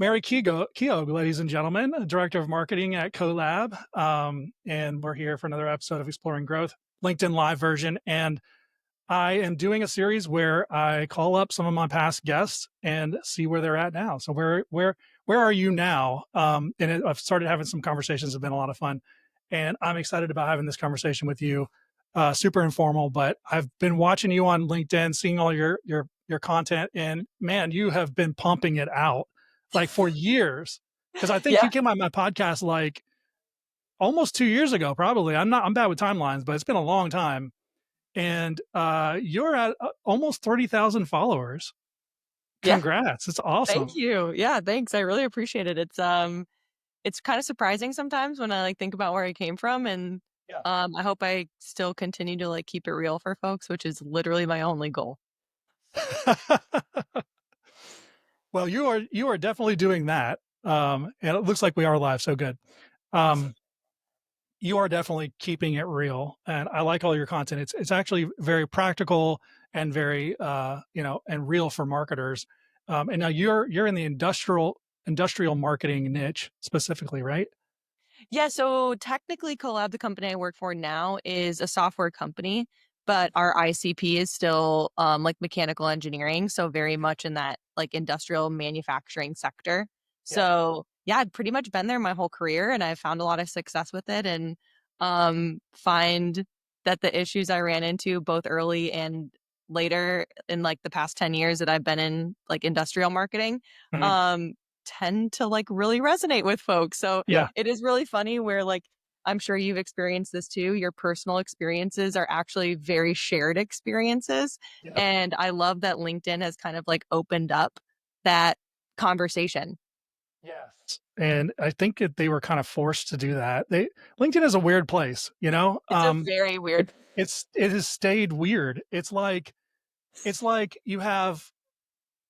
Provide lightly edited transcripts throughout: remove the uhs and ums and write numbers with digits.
Mary Keough, ladies and gentlemen, Director of Marketing at CoLab. And we're here for another episode of Exploring Growth, LinkedIn Live version. And I am doing a series where I call up some of my past guests and see where they're at now. So where are you now? I've started having some conversations. Have been a lot of fun, and I'm excited about having this conversation with you. Super informal, but I've been watching you on LinkedIn, seeing all your content, and man, you have been pumping it out like for years. Because I think Yeah. you came on my podcast like almost 2 years ago, probably. I'm bad with timelines, but it's been a long time, and you're at almost 30,000 followers. Yeah. Congrats! It's Thank awesome. you. Yeah, thanks. I really appreciate it. It's kind of surprising sometimes when I like think about where I came from and Yeah. I hope I still continue to like keep it real for folks, which is literally my only goal. Well, you are definitely doing that. And it looks like we are live, so good. Awesome. Um, you are definitely keeping it real, and I like all your content. It's actually very practical and very and real for marketers. And now you're in the industrial marketing niche specifically, right? Yeah, so technically CoLab, the company I work for now, is a software company, but our ICP is still like mechanical engineering, so very much in that like industrial manufacturing sector. Yeah. So yeah, I've pretty much been there my whole career and I've found a lot of success with it and find that the issues I ran into both early and later in like the past 10 years that I've been in like industrial marketing Mhm. um tend to like really resonate with folks. So Yeah. it is really funny where like I'm sure you've experienced this too. Your personal experiences are actually very shared experiences. Yep. And I love that LinkedIn has kind of like opened up that conversation. Yes. And I think that they were kind of forced to do that. LinkedIn is a weird place, you know. It's a very weird. It has stayed weird. It's like you have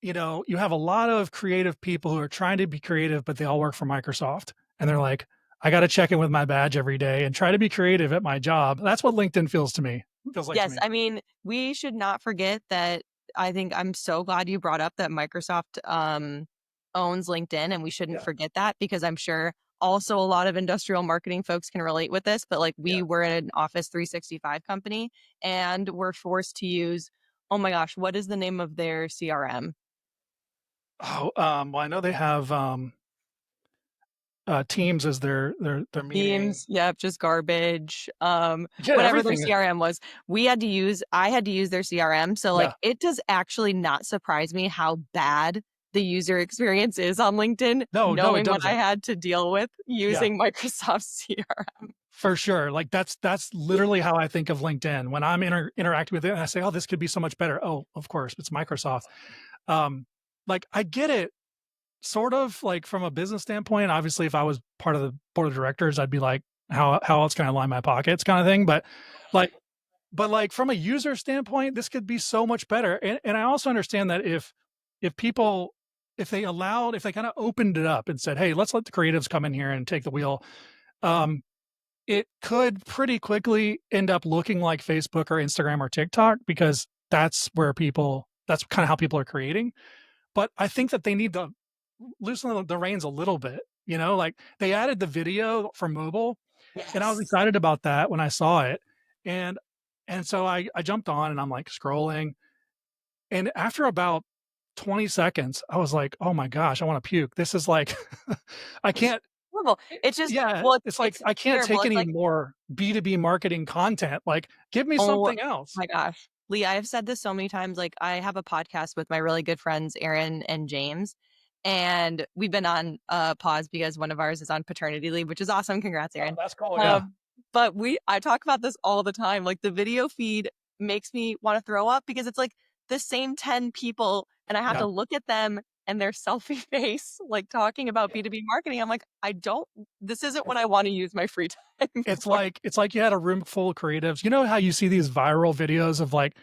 a lot of creative people who are trying to be creative, but they all work for Microsoft. And they're like, I got to check in with my badge every day and try to be creative at my job. That's what LinkedIn feels to me. Feels like to Yes, me. I mean, we should not forget that. I think I'm so glad you brought up that Microsoft owns LinkedIn, and we shouldn't Yeah. forget that because I'm sure also a lot of industrial marketing folks can relate with this. But like we Yeah. were in an Office 365 company and we're forced to use, oh my gosh, what is the name of their CRM? Oh, well, I know they have Teams as their meeting. Teams, yep, just garbage. Yeah, Whatever their everything. CRM was, I had to use their CRM. So Yeah. like it does actually not surprise me how bad the user experience is on LinkedIn, No, no, it knowing what I doesn't. had to deal with Yeah. using Microsoft CRM. For sure. Like that's literally how I think of LinkedIn when I'm interacting with it and I say, "Oh, this could be so much better." Oh, of course, it's Microsoft. Um, like I get it sort of like from a business standpoint. Obviously, if I was part of the board of directors, I'd be like, how else can I line my pockets kind of thing, like but from a user standpoint, this could be so much better. And I also understand that if people if they kind of opened it up and said, "Hey, let's let the creatives come in here and take the wheel." Um, it could pretty quickly end up looking like Facebook or Instagram or TikTok because that's kind of how people are creating. But I think that they need to loosen the reins a little bit. Like they added the video for mobile, and I was Yes. excited about that when I saw it. And and so I jumped on and I'm like scrolling. And after about 20 seconds, I was like, oh my gosh, I want to puke. This is like I It's can't horrible. It's just yeah, well, it's like it's I can't terrible. take It's any like, more B2B marketing content. Like, give me oh something else. my gosh. Lee, I have said this so many times. Like, I have a podcast with my really good friends, Aaron and James, and we've been on pause because one of ours is on paternity leave, which is awesome. Congrats, Oh, Aaron. that's cool. Yeah. Um, but I talk about this all the time. Like, the video feed makes me want to throw up because it's like the same 10 people, and I have Yeah. to look at them and their selfie face, like talking about Yeah. B2B marketing. I'm like, this isn't what I want to use my free time for. It's like you had a room full of creatives. You know how you see these viral videos of like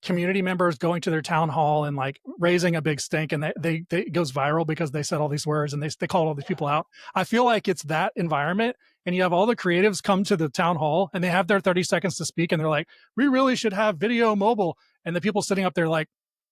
community members going to their town hall and like raising a big stink, and they it goes viral because they said all these words and they called all these people out. I feel like it's that environment, and you have all the creatives come to the town hall and they have their 30 seconds to speak, and they're like, "We really should have video mobile," and the people sitting up there like,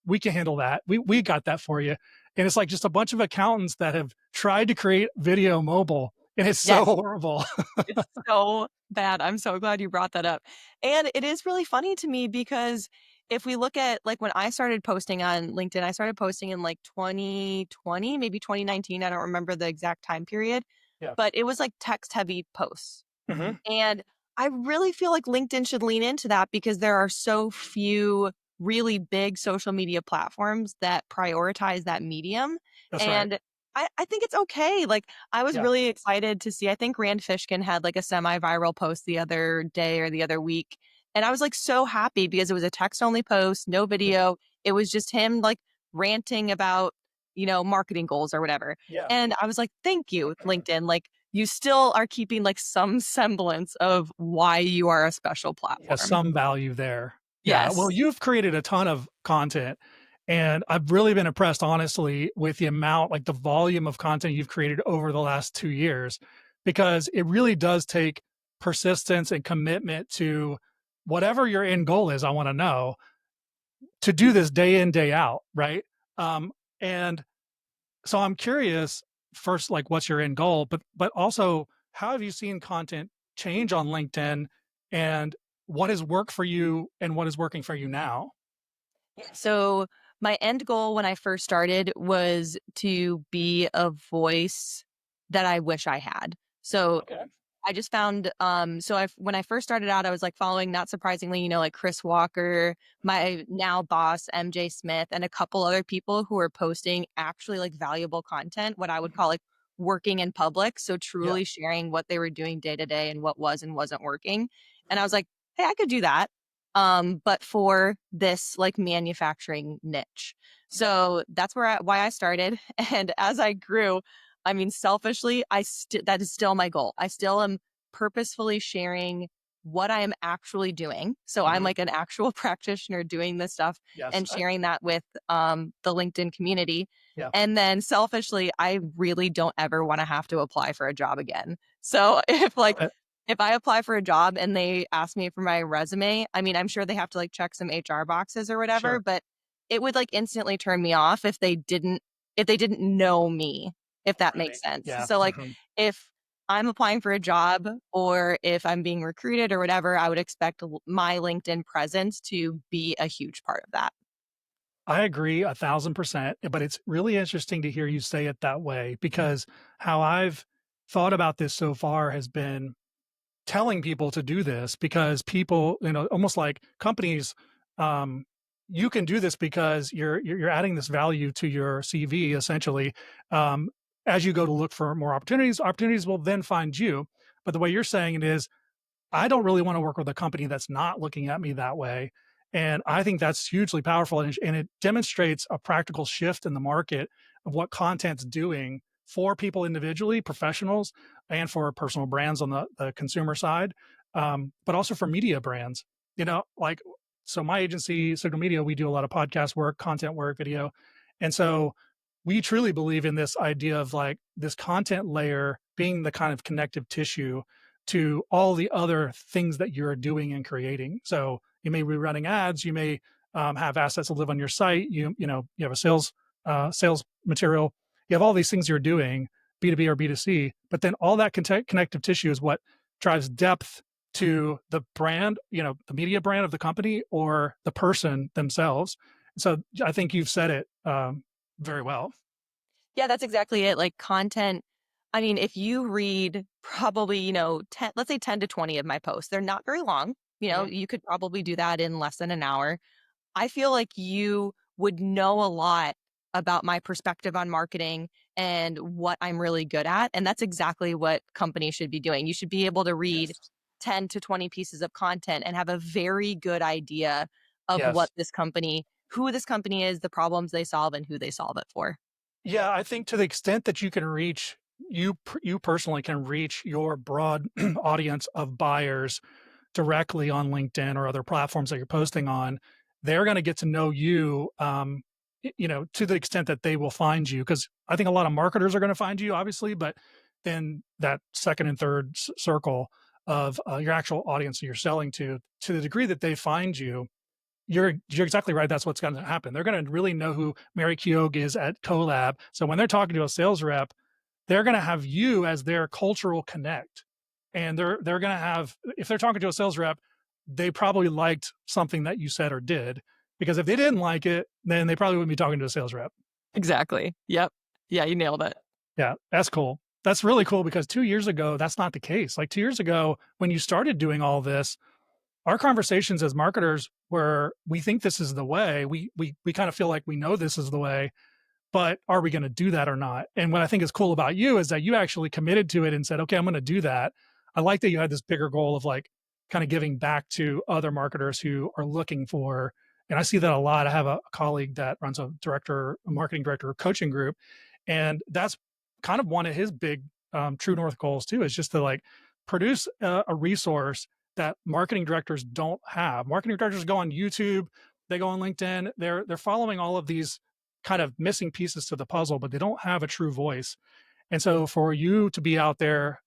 we can handle that. We got that for you. And it's like just a bunch of accountants that have tried to create video mobile, and it's so Yes. horrible. It's so bad. I'm so glad you brought that up. And it is really funny to me because if we look at like when I started posting on LinkedIn, I started posting in like 2020, maybe 2019. I don't remember the exact time period, Yeah. but it was like text heavy posts. Hmm. And I really feel like LinkedIn should lean into that because there are so few really big social media platforms that prioritize that medium. That's right. And I think it's okay. Like, I was Yeah. really excited to see, I think Rand Fishkin had like a semi viral post the other day or the other week. And I was like so happy because it was a text only post, no Yeah. video. It was just him like ranting about, marketing goals or whatever. Yeah. And I was like, thank you, LinkedIn. Like, you still are keeping like some semblance of why you are a special Yeah, platform. some value there. Yeah, well, Yes. you've created a ton of content, and I've really been impressed, honestly, with the amount, like the volume of content you've created over the last 2 years, because it really does take persistence and commitment to whatever your end goal is, I wanna know, to do this day in, day out, right? And so I'm curious, first, like, what's your end goal? But also, how have you seen content change on LinkedIn, and what has worked for you and what is working for you now? So my end goal when I first started was to be a voice that I wish I had. So Okay. I just found so I when I first started out, I was like following, not surprisingly, like Chris Walker, my now boss, MJ Smith, and a couple other people who are posting actually like valuable content, what I would call like working in public. So Yeah. truly sharing what they were doing day to day and what was and wasn't working. And I was like, hey, I could do that. But for this like manufacturing niche. Yeah. So that's why I started. And as I grew, I mean, selfishly, that is still my goal. I still am purposefully sharing what I am actually doing. So I'm Mhm. like an actual practitioner doing this stuff Yes. and sharing that with the LinkedIn community. Yeah. And then selfishly, I really don't ever want to have to apply for a job again. So Okay. if I apply for a job and they ask me for my resume, I mean, I'm sure they have to like check some HR boxes or whatever, Sure. but it would like instantly turn me off if they didn't know me, if that makes Right. sense. Yeah. So, like, Mhm. if I'm applying for a job or if I'm being recruited or whatever, I would expect my LinkedIn presence to be a huge part of that. I agree 1,000%, but it's really interesting to hear you say it that way, because how I've thought about this so far has been telling people to do this, because people, almost like companies, um, you can do this because you're adding this value to your CV essentially. Um, as you go to look for more opportunities, opportunities will then find you. But the way you're saying it is, I don't really want to work with a company that's not looking at me that way. And I think that's hugely powerful. And it demonstrates a practical shift in the market of what content's doing for people individually, professionals, and for personal brands on the consumer side, but also for media brands. Like, so my agency, Signal Media, we do a lot of podcast work, content work, video. And so we truly believe in this idea of like this content layer being the kind of connective tissue to all the other things that you're doing and creating. So you may be running ads, you may have assets that live on your site. You have a sales material. You have all these things you're doing, B2B or B2C. But then all that connective tissue is what drives depth to the brand, the media brand of the company or the person themselves. So I think you've said it very well. Yeah, that's exactly it. Like content, I mean, if you read probably, 10, let's say 10 to 20 of my posts, they're not very long. Mhm. You could probably do that in less than an hour. I feel like you would know a lot about my perspective on marketing and what I'm really good at. And that's exactly what companies should be doing. You should be able to read Yes. 10 to 20 pieces of content and have a very good idea of Yes. who this company is, the problems they solve, and who they solve it for. Yeah, I think to the extent that you can reach, you personally can reach your broad audience of buyers directly on LinkedIn or other platforms that you're posting on, they're going to get to know you, to the extent that they will find you. Because I think a lot of marketers are going to find you, obviously, but then that second and third circle of your actual audience that you're selling to the degree that they find you, you're exactly right. That's what's going to happen. They're going to really know who Mary Keough is at CoLab. So when they're talking to a sales rep, they're going to have you as their cultural connect, and they're going to have, if they're talking to a sales rep, they probably liked something that you said or did, because if they didn't like it, then they probably wouldn't be talking to a sales rep. Exactly. Yep. Yeah, you nailed it. Yeah, that's cool. That's really cool because 2 years ago, that's not the case. Like 2 years ago, when you started doing all this, our conversations as marketers were, we think this is the way. We kind of feel like we know this is the way, but are we going to do that or not? And what I think is cool about you is that you actually committed to it and said, okay, I'm going to do that. I like that you had this bigger goal of like kind of giving back to other marketers who are looking for, and I see that a lot. I have a colleague that runs a marketing director coaching group, and that's kind of one of his big true north goals too, is just to like produce a resource that marketing directors don't have. Marketing directors go on YouTube, they go on LinkedIn, they're following all of these kind of missing pieces to the puzzle, but they don't have a true voice. And so for you to be out there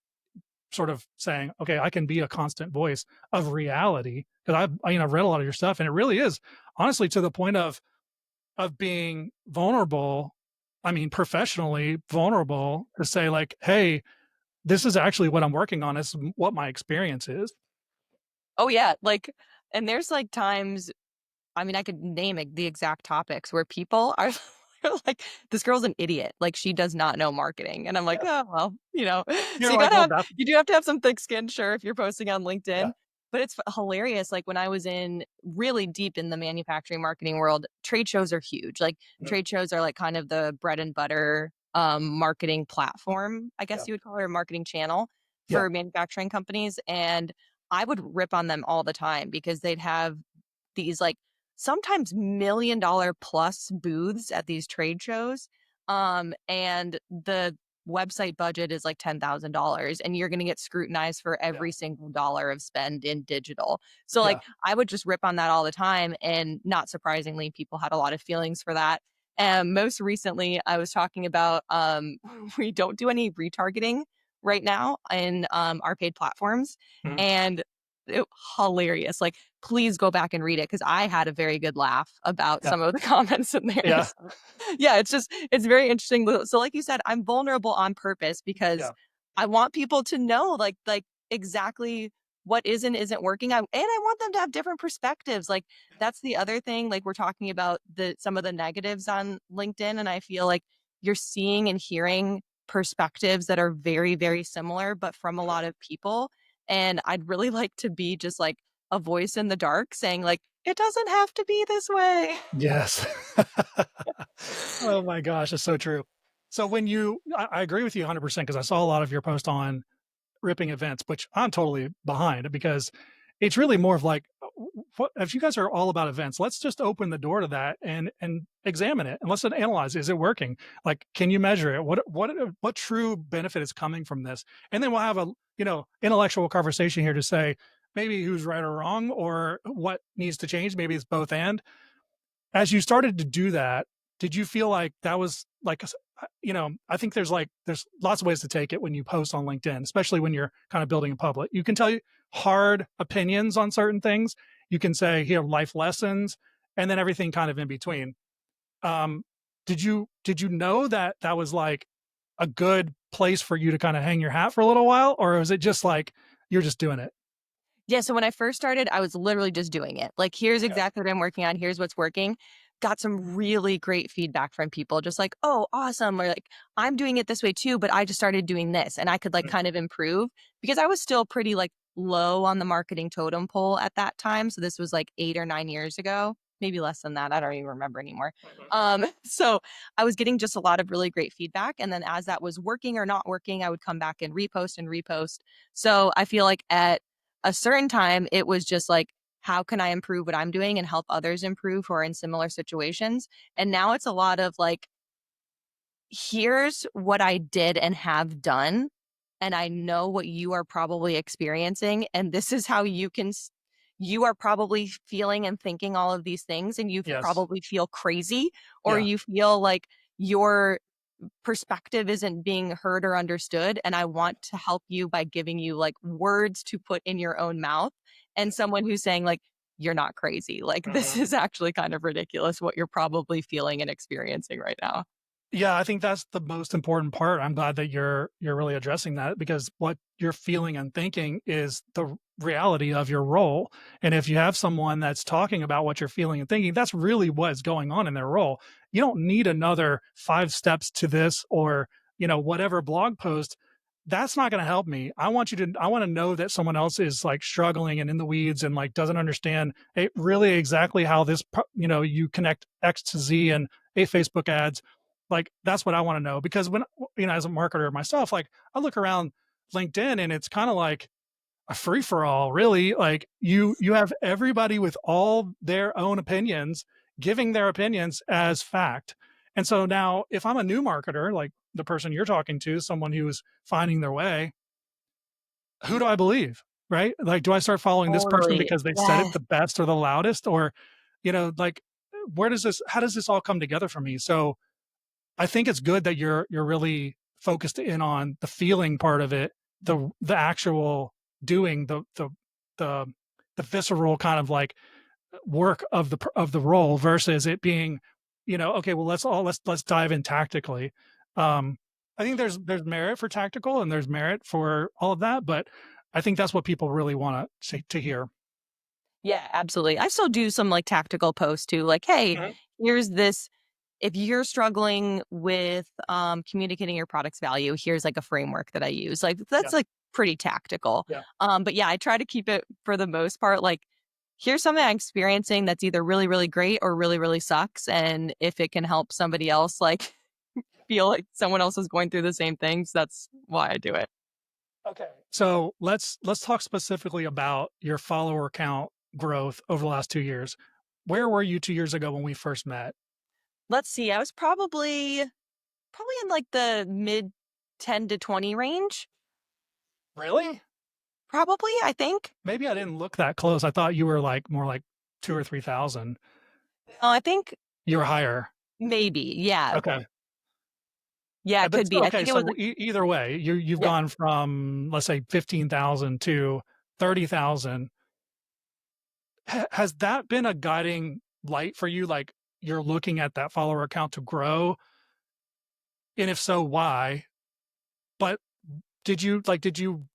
sort of saying, okay, I can be a constant voice of reality, because I've read a lot of your stuff, and it really is honestly to the point of being vulnerable. I mean, professionally vulnerable to say like, hey, this is actually what I'm working on. This is what my experience is. Oh yeah, like, and there's like times, I mean, I could name the exact topics where people are like, "This girl's an idiot. Like, she does not know marketing." And I'm like, Yeah. "Oh, well, you know." So You're like, well, that's you do have to have some thick skin, sure, if you're posting on yeah. LinkedIn. But it's hilarious. Like when I was in really deep in the manufacturing marketing world, trade shows are huge. Like Mhm. trade shows are like kind of the bread and butter marketing platform, I Yeah. guess you would call it, or marketing channel Yeah. for manufacturing companies. And I would rip on them all the time because they'd have these like sometimes $1 million plus booths at these trade shows. And the website budget is like $10,000 and you're going to get scrutinized for Yeah. every single dollar of spend in digital. So like Yeah. I would just rip on that all the time, and not surprisingly people had a lot of feelings for that. And most recently I was talking about we don't do any retargeting right now in our paid platforms, Mhm. and it, hilarious. Like please go back and read it because I had a very good laugh about Yeah. some of the comments in there. Yeah. So, yeah, it's just it's very interesting. So, like you said, I'm vulnerable on purpose because Yeah. I want people to know like exactly what is and isn't working. And I want them to have different perspectives. Like that's the other thing. Like we're talking about the some of the negatives on LinkedIn, and I feel like you're seeing and hearing perspectives that are very, very similar, but from a lot of people. And I'd really like to be just like a voice in the dark saying like, "It doesn't have to be this way." Yes. Oh my gosh, it's so true. So when I agree with you 100% because I saw a lot of your post on ripping events, which I'm totally behind because it's really more of like, what if you guys are all about events? Let's just open the door to that and examine it and let's analyze. Is it working? Like, can you measure it? What true benefit is coming from this? And then we'll have a intellectual conversation here to say maybe who's right or wrong or what needs to change. Maybe it's both and. As you started to do that, did you feel like that was like, I think there's lots of ways to take it when you post on LinkedIn, especially when you're kind of building a public. You can tell you hard opinions on certain things. You can say, here, life lessons, and then everything kind of in between. Um, did you know that that was like a good place for you to kind of hang your hat for a little while, or was it just like you're just doing it? Yeah, so when I first started, I was literally just doing it. Like, here's Okay. exactly what I'm working on. Here's what's working. Got some really great feedback from people, just like, oh, awesome. Or like, I'm doing it this way too, but I just started doing this and I could like Mm, kind of improve because I was still pretty like low on the marketing totem pole at that time. So this was like 8 or 9 years ago, maybe less than that. I don't even remember anymore. mhm. So I was getting just a lot of really great feedback. And then as that was working or not working, I would come back and repost and repost. So I feel like at a certain time, it was just like, how can I improve what I'm doing and help others improve who are in similar situations? And now it's a lot of like, here's what I did and have done. And I know what you are probably experiencing. And this is how you can, you are probably feeling and thinking all of these things. And you Yes. probably feel crazy, or Yeah. you feel like your perspective isn't being heard or understood, and I want to help you by giving you like words to put in your own mouth, and someone who's saying like, you're not crazy. Like, this Mhm. is actually kind of ridiculous what you're probably feeling and experiencing right now. Yeah, I think that's the most important part. I'm glad that you're really addressing that because what you're feeling and thinking is the reality of your role. And if you have someone that's talking about what you're feeling and thinking, that's really what's going on in their role. You don't need another 5 steps to this or, whatever blog post. That's not going to help me. I want to know that someone else is like struggling and in the weeds and like doesn't understand really exactly how you connect X to Z and a Facebook ads like, that's what I wanna know because when as a marketer myself, like, I look around LinkedIn and it's kinda like a free for all, really. Like, you have everybody with all their own opinions giving their opinions as fact. And so now if I'm a new marketer, like the person you're talking to, someone who's finding their way, who do I believe, right? Like, do I start following this person Totally. because they said it Yeah. the best or the loudest? Or, like, where does this how does this all come together for me? So I think it's good that you're really focused in on the feeling part of it, the actual doing, the the visceral kind of like work of the role versus it being, okay, well let's dive in tactically. Um, I think there's merit for tactical and there's merit for all of that, but I think that's what people really want to hear. Yeah, absolutely. I still do some like tactical posts too, like, hey, Mhm. here's this. If you're struggling with communicating your product's value, here's like a framework that I use. Like, Yeah, that's like pretty tactical. yeah. But yeah, I try to keep it for the most part like, here's something I'm experiencing that's either really, really great or really, really sucks. And if it can help somebody else like feel like someone else is going through the same things, that's why I do it. Okay. So let's talk specifically about your follower count growth over the last 2 years. Where were you 2 years ago when we first met? Let's see. I was probably in like the mid 10 to 20 range. Really? Probably, I think. Maybe I didn't look that close. I thought you were like more like 2 or 3,000. I think You were higher. maybe. Yeah. Okay. Yeah, it But could still, be. I okay. think it was So like either way, you've yeah. gone from let's say 15,000 to 30,000. Has that been a guiding light for you? Like you're looking at that follower count to grow, and if so, why? But did you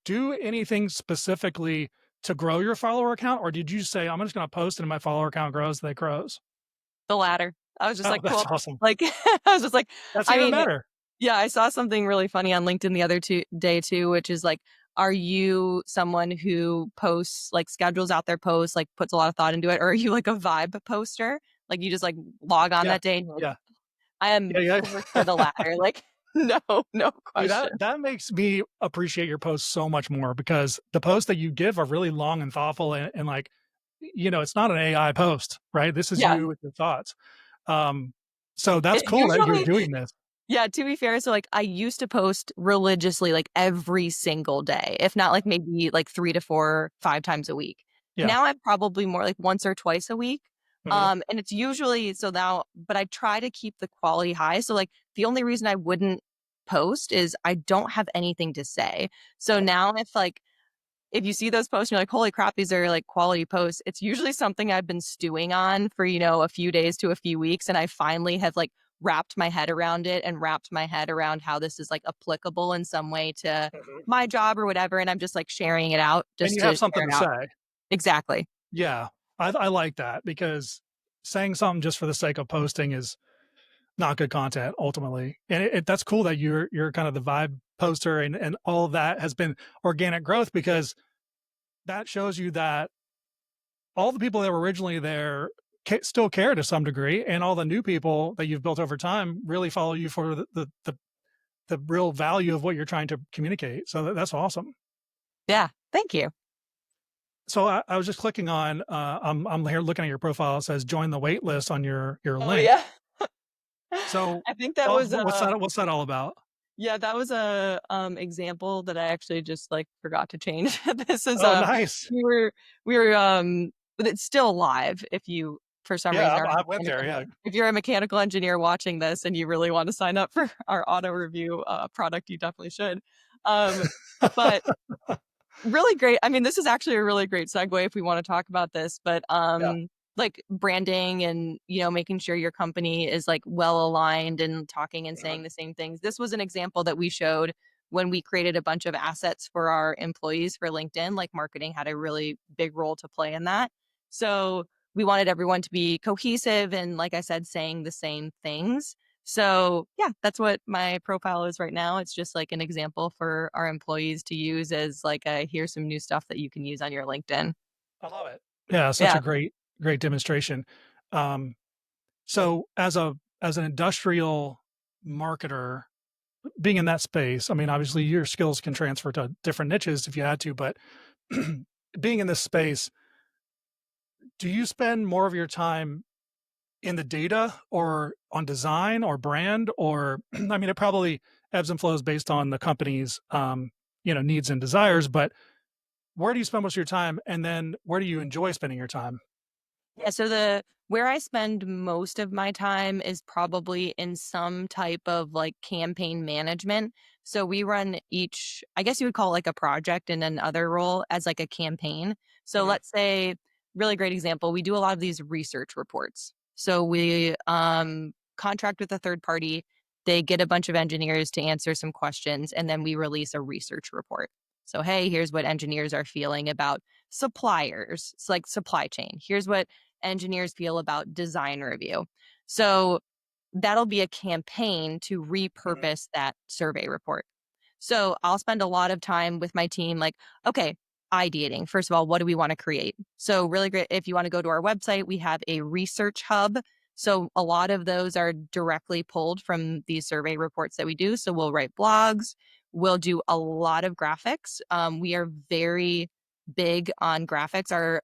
do anything specifically to grow your follower account, or did you say, "I'm just gonna post and my follower count grows, that grows?" The latter. I was just Oh, like, that's "Cool." awesome. Like, I was just like That's I even mean, better. yeah, I saw something really funny on LinkedIn the other day too, which is like, are you someone who posts, like schedules out their posts, like puts a lot of thought into it, or are you like a vibe poster? Like you just like log on Yeah. that day and you're like, Yeah. I am Yeah, for sure the yeah. latter. Like, no, no Dude, question. that makes me appreciate your posts so much more because the posts that you give are really long and thoughtful and like, it's not an AI post, right? This is Yeah. you with your thoughts. Um, so that's It cool that you're usually doing this. Yeah, to be fair, so, like, I used to post religiously, like, every single day, if not, like, maybe, like, 3 to 4, 5 times a week. Yeah. Now I'm probably more like once or twice a week, Mhm. and it's usually so now but I try to keep the quality high, so, like, the only reason I wouldn't post is I don't have anything to say. So Yeah. now if you see those posts and you're like, "Holy crap, these are, like, quality posts," it's usually something I've been stewing on for, a few days to a few weeks, and I finally have, like, wrapped my head around it and wrapped my head around how this is, like, applicable in some way to Mhm. my job or whatever, and I'm just, like, sharing it out And just you to have share something it to out. say. Exactly. Yeah. I like that because saying something just for the sake of posting is not good content ultimately. And that's cool that you're kind of the vibe poster and all of that has been organic growth because that shows you that all the people that were originally there still care to some degree, and all the new people that you've built over time really follow you for the real value of what you're trying to communicate. So that's awesome. Yeah, thank you. So I was just clicking on. I'm here looking at your profile. It says join the wait list on your Oh, link. yeah. So I think that was, what's that all about? yeah, that was a, example that I actually just, like, forgot to change. This is, Oh, nice. we were we were, but it's still live if you, for some Yeah, reason, are a I went there. mechanical Yeah. if you're a mechanical engineer watching this and you really want to sign up for our auto review, product, you definitely should. Um, but Really great. I mean, this is actually a really great segue if we want to talk about this, but Yeah. like branding and, making sure your company is like well aligned and talking and Mhm. saying the same things. This was an example that we showed when we created a bunch of assets for our employees for LinkedIn. Like marketing had a really big role to play in that. So we wanted everyone to be cohesive and, like I said, saying the same things. So yeah, that's what my profile is right now. It's just like an example for our employees to use as like a here's some new stuff that you can use on your LinkedIn. I love it. Yeah, such Yeah. a great demonstration. Um, so as an industrial marketer, being in that space, I mean, obviously your skills can transfer to different niches if you had to, but being in this space, do you spend more of your time in the data or on design or brand or I mean, it probably ebbs and flows based on the company's, needs and desires, but where do you spend most of your time? And then where do you enjoy spending your time? Yeah, so the where I spend most of my time is probably in some type of like campaign management. So we run each, I guess you would call it like a project in another role as like a campaign. So Mhm, let's say, really great example, we do a lot of these research reports. So we contract with a third party, they get a bunch of engineers to answer some questions, and then we release a research report. So, hey, here's what engineers are feeling about suppliers. It's like supply chain. Here's what engineers feel about design review. So that'll be a campaign to mhm, repurpose that survey report. So I'll spend a lot of time with my team, like, okay, ideating. First of all, what do we want to create? So, really great. If you want to go to our website, we have a research hub. So, a lot of those are directly pulled from these survey reports that we do. So, we'll write blogs, we'll do a lot of graphics. We are very big on graphics. Our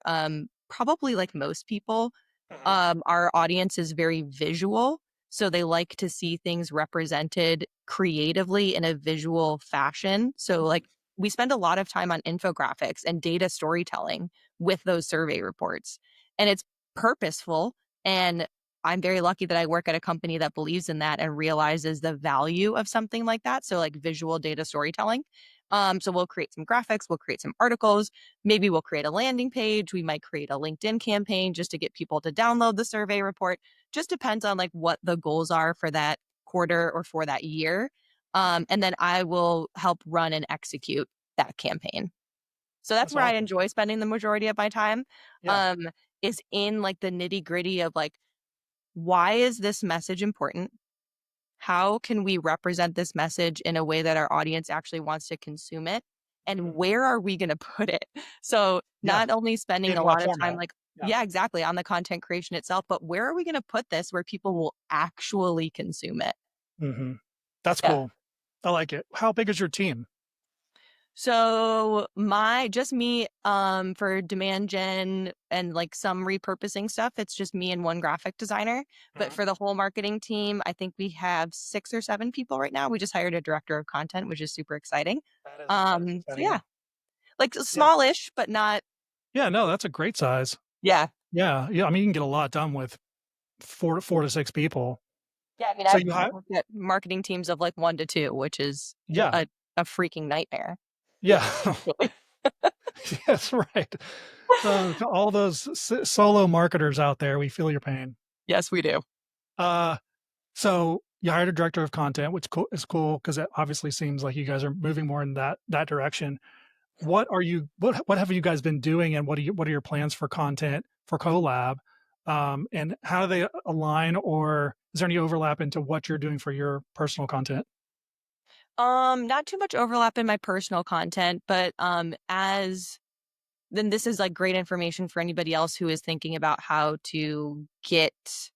probably like most people, mhm, our audience is very visual. So they like to see things represented creatively in a visual fashion. So, like, we spend a lot of time on infographics and data storytelling with those survey reports. And it's purposeful. And I'm very lucky that I work at a company that believes in that and realizes the value of something like that. So, like visual data storytelling. So we'll create some graphics, we'll create some articles, maybe we'll create a landing page, we might create a LinkedIn campaign just to get people to download the survey report. Just depends on like what the goals are for that quarter or for that year. And then I will help run and execute that campaign. So that's that's where I awesome. enjoy spending the majority of my time, Yeah, um, is in like the nitty gritty of like, why is this message important? How can we represent this message in a way that our audience actually wants to consume it? And mhm, where are we going to put it? So, yeah, not only spending in a what lot of time, format? like, Yeah, yeah, exactly, on the content creation itself, but where are we going to put this where people will actually consume it? mhm. That's Yeah. cool. I like it. How big is your team? So my just me for demand gen and like some repurposing stuff, it's just me and one graphic designer. But Mhm. for the whole marketing team, I think we have 6 or 7 people right now. We just hired a director of content, which is super exciting. That is So exciting, yeah. yeah, like Yeah. smallish, but not. Yeah, no, that's a great size. Yeah. Yeah, yeah, I mean, you can get a lot done with 4 to 6 people. Yeah, I mean, So I've you hire worked at marketing teams of like 1 to 2, which is yeah, a a freaking nightmare. yeah. Actually. That's right. To all those solo marketers out there, we feel your pain. Yes, we do. Uh, so you hired a director of content, which is cool because it obviously seems like you guys are moving more in that direction. What have you guys been doing, and what are your plans for content for CoLab? And how do they align, or is there any overlap into what you're doing for your personal content? Not too much overlap in my personal content, but as then this is like great information for anybody else who is thinking about how to get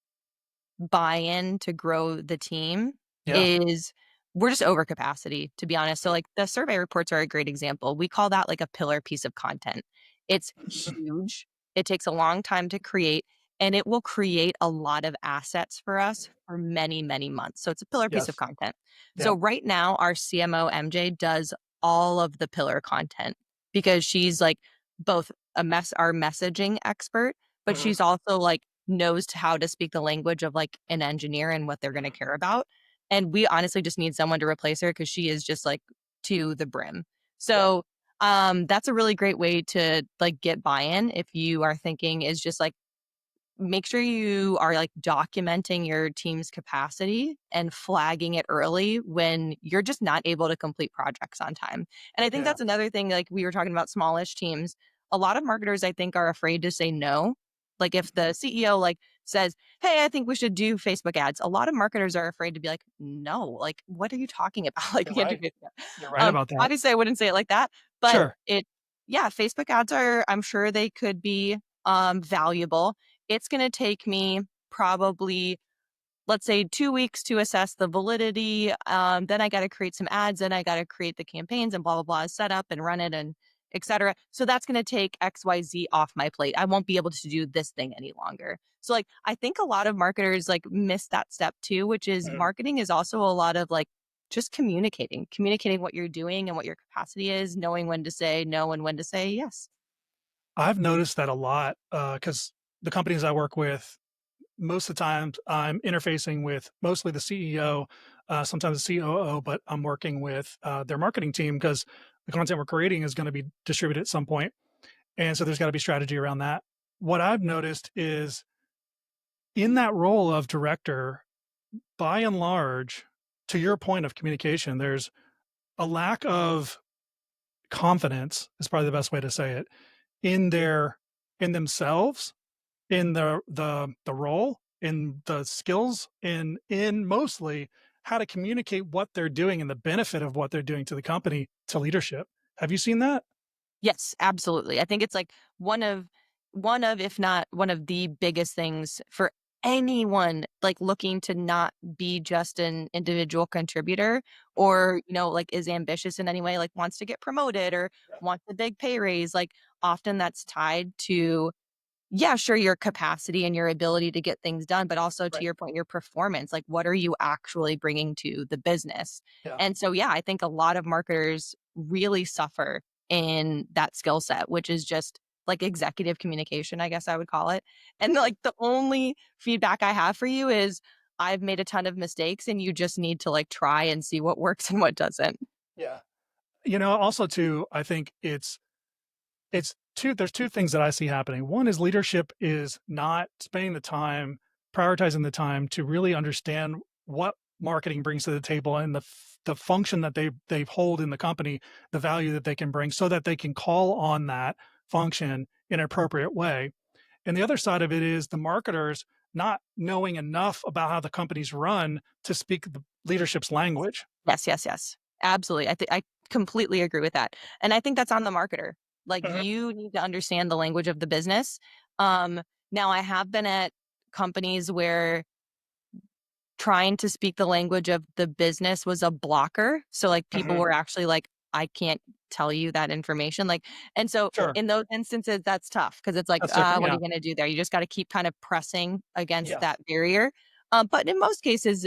buy-in to grow the team Yeah. is we're just over capacity, to be honest. So Mhm. like the survey reports are a great example. We call that like a pillar piece of content. It's huge. It takes a long time to create and it will create a lot of assets for us for many, many months. So it's a pillar piece of Yes. content. So Yep. right now our CMO MJ does all of the pillar content because she's like both our messaging expert, but Mhm. she's also like knows how to speak the language of like an engineer and what they're going to Mhm. care about. And we honestly just need someone to replace her because she is just like to the brim. Yeah. So That's a really great way to like get buy-in if you are thinking is just like make sure you are like documenting your team's capacity and flagging it early when you're just not able to complete projects on time. And I think Yeah. that's another thing, like we were talking about smallish teams. A lot of marketers, I think, are afraid to say no. Like if the CEO like says, "Hey, I think we should do Facebook ads," a lot of marketers are afraid to be like, "No, like what are you talking about? Like we You're can't do right. Facebook." You're right about that. Obviously, I wouldn't say it like that, but Sure. yeah, Facebook ads are. I'm sure they could be valuable. It's going to take me probably, let's say, 2 weeks to assess the validity. Then I got to create some ads, then I got to create the campaigns and blah, blah, blah, set up and run it and etc. So that's going to take XYZ off my plate. I won't be able to do this thing any longer. So like I think a lot of marketers like miss that step too, which is Mhm. marketing is also a lot of like just communicating what you're doing and what your capacity is, knowing when to say no and when to say yes. I've noticed that a lot, because the companies I work with, most of the times I'm interfacing with mostly the CEO, sometimes the COO, but I'm working with their marketing team because the content we're creating is going to be distributed at some point, and so there's got to be strategy around that. What I've noticed is in that role of director, by and large, to your point of communication, there's a lack of confidence is probably the best way to say it in their in themselves, in the role, in the skills, in mostly how to communicate what they're doing and the benefit of what they're doing to the company to leadership. Have you seen that? Yes, absolutely. I think it's like one of if not one of the biggest things for anyone like looking to not be just an individual contributor or, like is ambitious in any way, like wants to get promoted or Yeah. wants a big pay raise, like often that's tied to yeah, sure, your capacity and your ability to get things done, but also to Right. your point, your performance. Like, what are you actually bringing to the business? Yeah. And so, yeah, I think a lot of marketers really suffer in that skill set, which is just like executive communication, I guess I would call it. And like the only feedback I have for you is I've made a ton of mistakes and you just need to like try and see what works and what doesn't. Yeah. Also too, I think it's 2 there's 2 things that I see happening. One is leadership is not spending the time, prioritizing the time to really understand what marketing brings to the table and the function that they hold in the company, the value that they can bring so that they can call on that function in an appropriate way. And the other side of it is the marketers not knowing enough about how the company's run to speak the leadership's language. Yes, yes, yes. Absolutely. I completely agree with that. And I think that's on the marketer. Like Mhm. you need to understand the language of the business. Um, Now I have been at companies where trying to speak the language of the business was a blocker. So like people Mhm. were actually like, I can't tell you that information. Like, and so Sure. in those instances, that's tough because it's like, That's different. what are Yeah. you going to do there? You just got to keep kind of pressing against Yes. that barrier. But in most cases,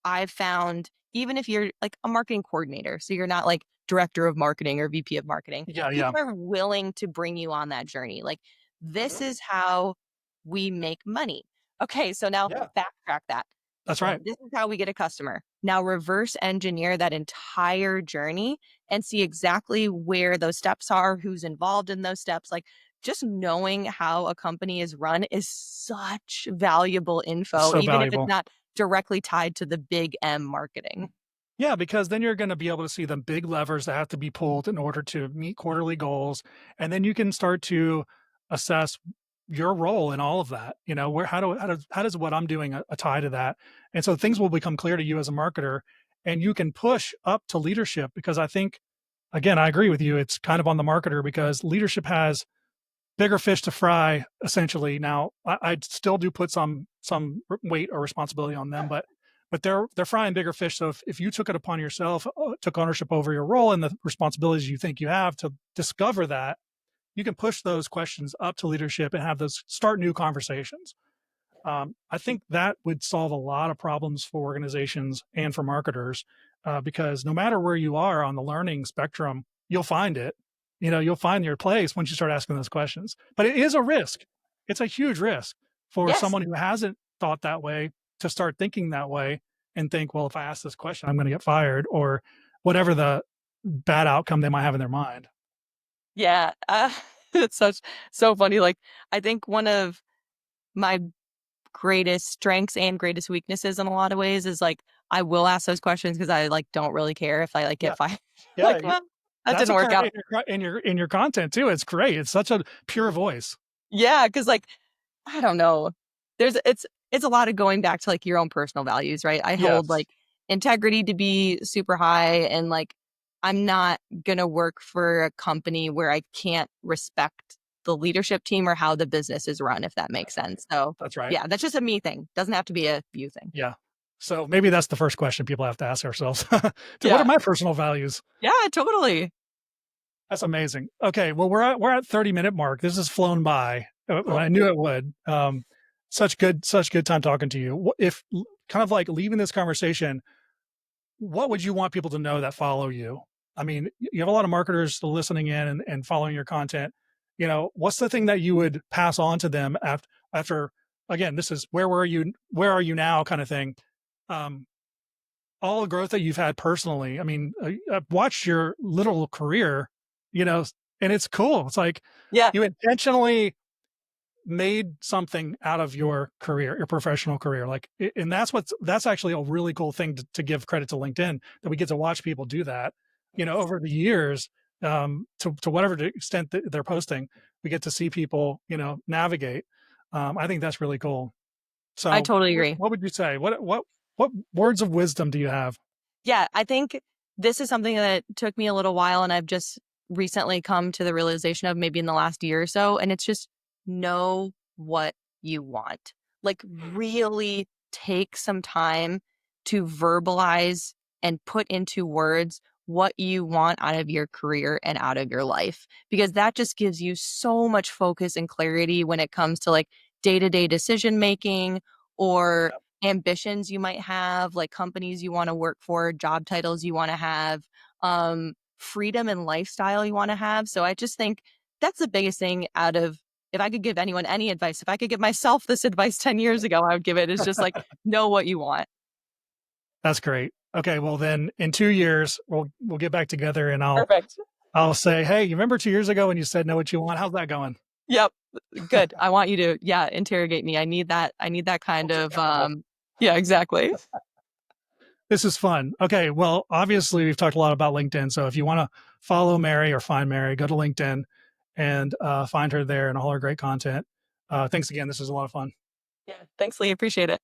I've found even if you're like a marketing coordinator, so you're not like director of marketing or VP of marketing, Yeah, yeah. people are willing to bring you on that journey. Like, this Mhm. is how we make money. Okay, so now Yeah. backtrack that. That's right. This is how we get a customer. Now reverse engineer that entire journey and see exactly where those steps are, who's involved in those steps. Like just knowing how a company is run is such valuable It's info, so even if it's valuable. not directly tied to the big M marketing. Yeah, because then you're gonna be able to see the big levers that have to be pulled in order to meet quarterly goals, and then you can start to assess your role in all of that. Where how does what I'm doing a tie to that? And so things will become clear to you as a marketer, and you can push up to leadership because I think, again, I agree with you. It's kind of on the marketer because leadership has bigger fish to fry, essentially. Now, I still do put some weight or responsibility on them, but they're frying bigger fish. So if you took it upon yourself, took ownership over your role and the responsibilities you think you have to discover that, you can push those questions up to leadership and have those start new conversations. I think that would solve a lot of problems for organizations and for marketers because no matter where you are on the learning spectrum, you'll find it. You'll find your place once you start asking those questions. But it is a risk. It's a huge risk for Yes. someone who hasn't thought that way to start thinking that way and think, well, if I ask this question, I'm going to get fired or whatever the bad outcome they might have in their mind. Yeah, it's such so funny. Like, I think one of my greatest strengths and greatest weaknesses in a lot of ways is like I will ask those questions because I like don't really care if I like get Yeah, fired. yeah, Like, well, that that's didn't work apparent out. in your content too. It's great. It's such a pure voice. Yeah, because like I don't know. There's it's a lot of going back to like your own personal values, right? I hold Yes, like integrity to be super high and like I'm not gonna work for a company where I can't respect the leadership team or how the business is run, if that makes sense. So that's right. yeah, that's just a me thing. Doesn't have to be a you thing. Yeah. So maybe that's the first question people have to ask ourselves. So what are Yeah. my personal values? Yeah, totally. That's amazing. Okay, well we're at 30-minute mark. This has flown by. When Cool. I knew it would. Such good time talking to you. If kind of like leaving this conversation, what would you want people to know that follow you? I mean, you have a lot of marketers listening in and following your content. What's the thing that you would pass on to them after again, this is where are you now kind of thing. Um, all the growth that you've had personally. I mean, I've watched your little career, you know, and it's cool. It's like Yeah. you intentionally made something out of your career, your professional career. Like, and that's actually a really cool thing to give credit to LinkedIn that we get to watch people do that, over the years, to whatever extent that they're posting, we get to see people, navigate. I think that's really cool. I So, totally what, agree. what would you say? What words of wisdom do you have? Yeah, I think this is something that took me a little while and I've just recently come to the realization of maybe in the last year or so. And it's just know what you want. Like, really take some time to verbalize and put into words what you want out of your career and out of your life, because that just gives you so much focus and clarity when it comes to like day to day decision making or ambitions you might have, like companies you want to work for, job titles you want to have, freedom and lifestyle you want to have. So I just think that's the biggest thing out of if I could give anyone any advice, if I could give myself this advice 10 years ago, I would give it is just like know what you want. That's great. Okay, well then in 2 years we'll get back together and Perfect. I'll say, hey, you remember 2 years ago when you said know what you want? How's that going? Yep. Good. I want you to, yeah, interrogate me. I need that kind Hold you of, accountable. yeah, exactly. This is fun. Okay, well, obviously we've talked a lot about LinkedIn. So if you want to follow Mary or find Mary, go to LinkedIn and find her there and all her great content. Thanks again. This is a lot of fun. Yeah. Thanks, Lee. Appreciate it.